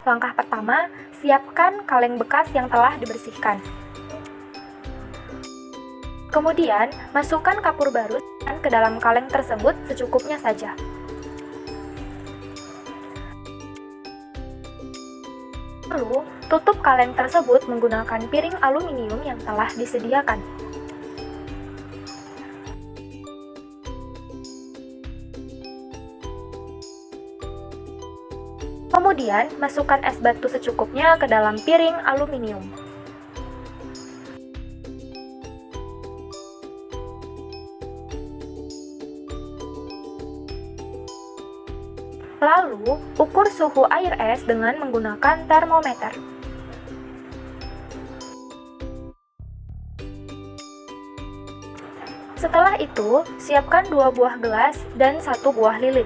Langkah pertama, siapkan kaleng bekas yang telah dibersihkan. Kemudian, masukkan kapur barus ke dalam kaleng tersebut secukupnya saja. Lalu, tutup kaleng tersebut menggunakan piring aluminium yang telah disediakan. Kemudian, masukkan es batu secukupnya ke dalam piring aluminium. Lalu, ukur suhu air es dengan menggunakan termometer. Setelah itu, siapkan 2 buah gelas dan 1 buah lilin.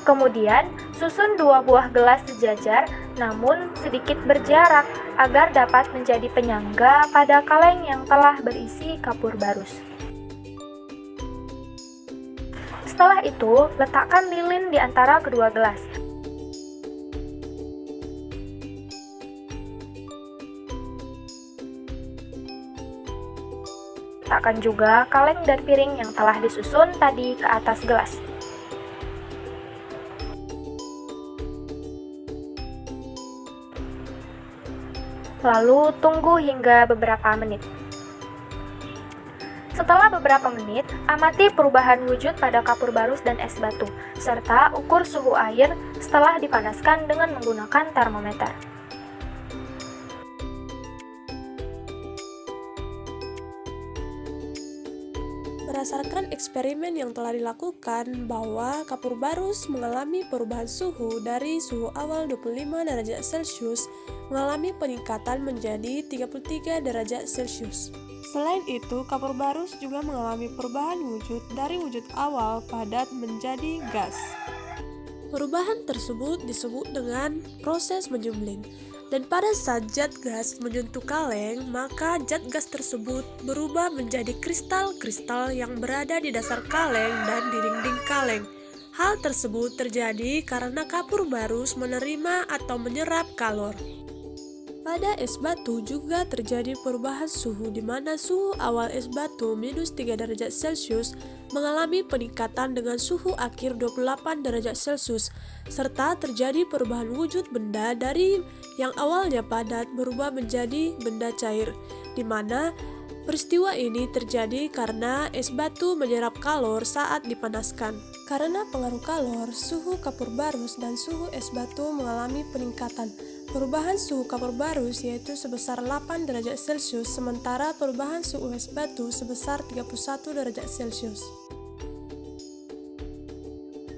Kemudian, susun 2 buah gelas sejajar namun sedikit berjarak agar dapat menjadi penyangga pada kaleng yang telah berisi kapur barus. Setelah itu, letakkan lilin di antara kedua gelas. Letakkan juga kaleng dan piring yang telah disusun tadi ke atas gelas. Lalu tunggu hingga beberapa menit. Setelah beberapa menit, amati perubahan wujud pada kapur barus dan es batu, serta ukur suhu air setelah dipanaskan dengan menggunakan termometer. Berdasarkan eksperimen yang telah dilakukan bahwa kapur barus mengalami perubahan suhu dari suhu awal 25 derajat Celcius mengalami peningkatan menjadi 33 derajat Celcius. Selain itu, kapur barus juga mengalami perubahan wujud dari wujud awal padat menjadi gas. Perubahan tersebut disebut dengan proses menjumbling. Dan pada saat zat gas menyentuh kaleng, maka zat gas tersebut berubah menjadi kristal-kristal yang berada di dasar kaleng dan di dinding kaleng. Hal tersebut terjadi karena kapur barus menerima atau menyerap kalor. Pada es batu juga terjadi perubahan suhu di mana suhu awal es batu minus 3 derajat Celcius mengalami peningkatan dengan suhu akhir 28 derajat Celcius, serta terjadi perubahan wujud benda dari yang awalnya padat berubah menjadi benda cair, di mana peristiwa ini terjadi karena es batu menyerap kalor saat dipanaskan. Karena pengaruh kalor, suhu kapur barus dan suhu es batu mengalami peningkatan. Perubahan suhu kapur barus yaitu sebesar 8 derajat Celcius, sementara perubahan suhu es batu sebesar 31 derajat Celcius.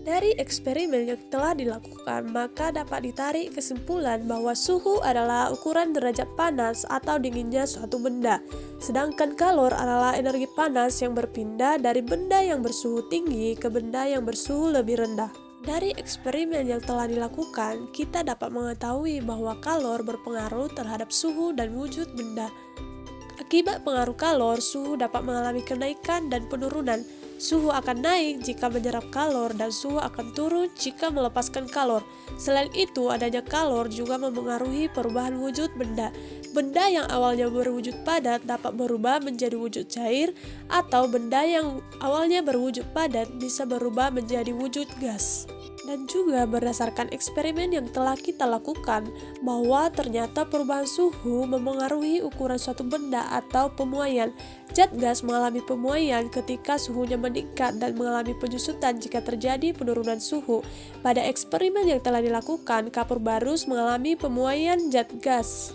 Dari eksperimen yang telah dilakukan, maka dapat ditarik kesimpulan bahwa suhu adalah ukuran derajat panas atau dinginnya suatu benda, sedangkan kalor adalah energi panas yang berpindah dari benda yang bersuhu tinggi ke benda yang bersuhu lebih rendah. Dari eksperimen yang telah dilakukan, kita dapat mengetahui bahwa kalor berpengaruh terhadap suhu dan wujud benda. Akibat pengaruh kalor, suhu dapat mengalami kenaikan dan penurunan. Suhu akan naik jika menyerap kalor dan suhu akan turun jika melepaskan kalor. Selain itu, adanya kalor juga mempengaruhi perubahan wujud benda. Benda yang awalnya berwujud padat dapat berubah menjadi wujud cair, atau benda yang awalnya berwujud padat bisa berubah menjadi wujud gas. Dan juga berdasarkan eksperimen yang telah kita lakukan, bahwa ternyata perubahan suhu mempengaruhi ukuran suatu benda atau pemuaian. Zat gas mengalami pemuaian ketika suhunya meningkat dan mengalami penyusutan jika terjadi penurunan suhu. Pada eksperimen yang telah dilakukan, kapur barus mengalami pemuaian zat gas.